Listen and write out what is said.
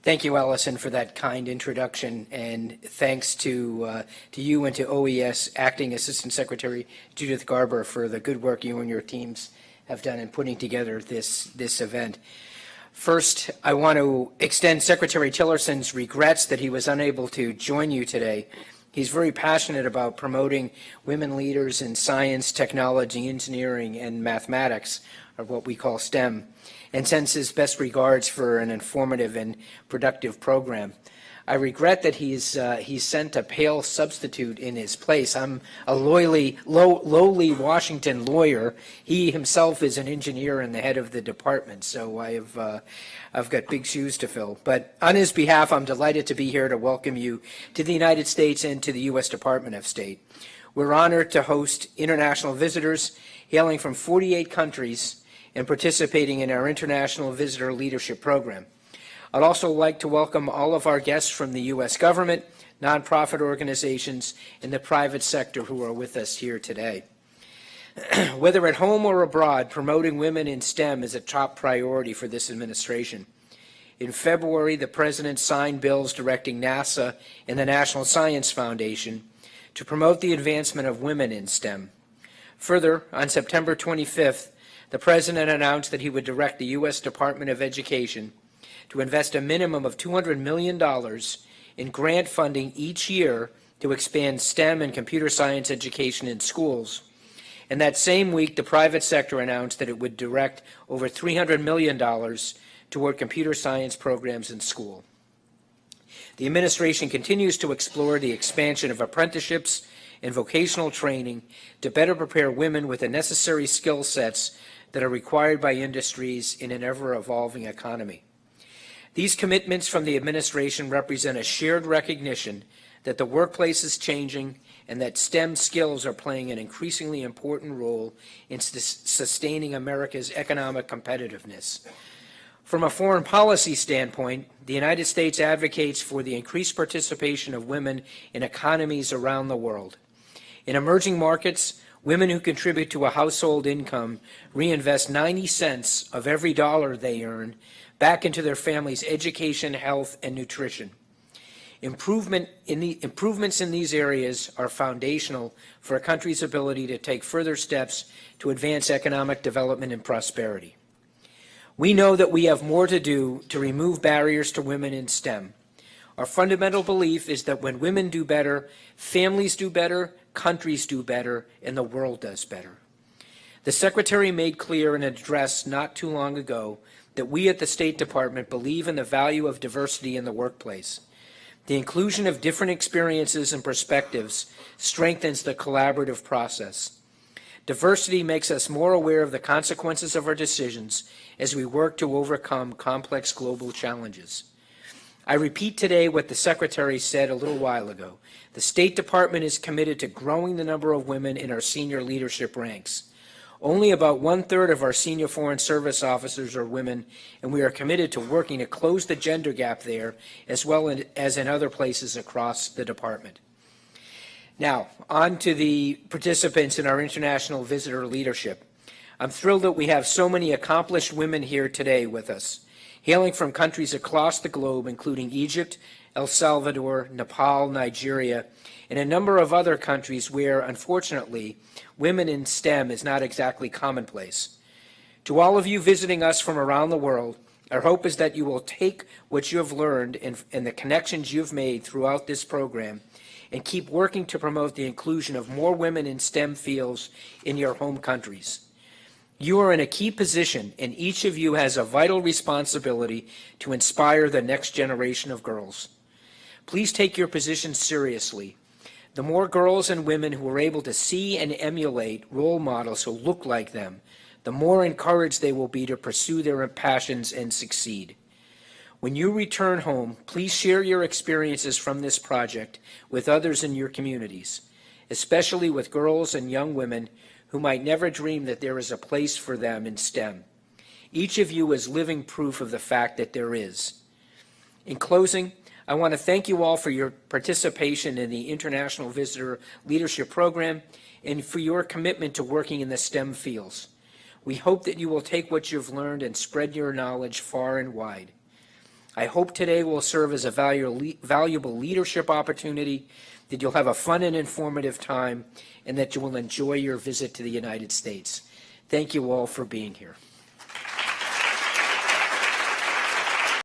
Thank you, Allison, for that kind introduction, and thanks to you and to OES Acting Assistant Secretary Judith Garber for the good work you and your teams have done in putting together this event. First, I want to extend Secretary Tillerson's regrets that he was unable to join you today. He's very passionate about promoting women leaders in science, technology, engineering, and mathematics, or what we call STEM, and sends his best regards for an informative and productive program. I regret that he's sent a pale substitute in his place. I'm a lowly Washington lawyer. He himself is an engineer and the head of the department, so I've got big shoes to fill. But on his behalf, I'm delighted to be here to welcome you to the United States and to the U.S. Department of State. We're honored to host international visitors hailing from 48 countries and participating in our International Visitor Leadership Program. I'd also like to welcome all of our guests from the U.S. government, nonprofit organizations, and the private sector who are with us here today. Whether at home or abroad, promoting women in STEM is a top priority for this administration. In February, the President signed bills directing NASA and the National Science Foundation to promote the advancement of women in STEM. Further, on September 25th, the President announced that he would direct the U.S. Department of Education to invest a minimum of $200 million in grant funding each year to expand STEM and computer science education in schools. And that same week, the private sector announced that it would direct over $300 million toward computer science programs in school. The administration continues to explore the expansion of apprenticeships and vocational training to better prepare women with the necessary skill sets that are required by industries in an ever-evolving economy. These commitments from the administration represent a shared recognition that the workplace is changing and that STEM skills are playing an increasingly important role in sustaining America's economic competitiveness. From a foreign policy standpoint, the United States advocates for the increased participation of women in economies around the world. In emerging markets, women who contribute to a household income reinvest 90 cents of every dollar they earn back into their family's education, health, and nutrition. Improvements in these areas are foundational for a country's ability to take further steps to advance economic development and prosperity. We know that we have more to do to remove barriers to women in STEM. Our fundamental belief is that when women do better, families do better, countries do better, and the world does better. The Secretary made clear in an address not too long ago that we at the State Department believe in the value of diversity in the workplace. The inclusion of different experiences and perspectives strengthens the collaborative process. Diversity makes us more aware of the consequences of our decisions as we work to overcome complex global challenges. I repeat today what the Secretary said a little while ago. The State Department is committed to growing the number of women in our senior leadership ranks. Only about 1/3 of our senior Foreign Service officers are women, and we are committed to working to close the gender gap there as well as in other places across the department. Now, on to the participants in our international visitor leadership. I'm thrilled that we have so many accomplished women here today with us, hailing from countries across the globe, including Egypt, El Salvador, Nepal, Nigeria, and a number of other countries where, unfortunately, women in STEM is not exactly commonplace. To all of you visiting us from around the world, our hope is that you will take what you have learned and the connections you've made throughout this program and keep working to promote the inclusion of more women in STEM fields in your home countries. You are in a key position, and each of you has a vital responsibility to inspire the next generation of girls. Please take your position seriously. The more girls and women who are able to see and emulate role models who look like them, the more encouraged they will be to pursue their passions and succeed. When you return home, please share your experiences from this project with others in your communities, especially with girls and young women who might never dream that there is a place for them in STEM. Each of you is living proof of the fact that there is. In closing, I want to thank you all for your participation in the International Visitor Leadership Program and for your commitment to working in the STEM fields. We hope that you will take what you've learned and spread your knowledge far and wide. I hope today will serve as a valuable leadership opportunity, that you'll have a fun and informative time, and that you will enjoy your visit to the United States. Thank you all for being here.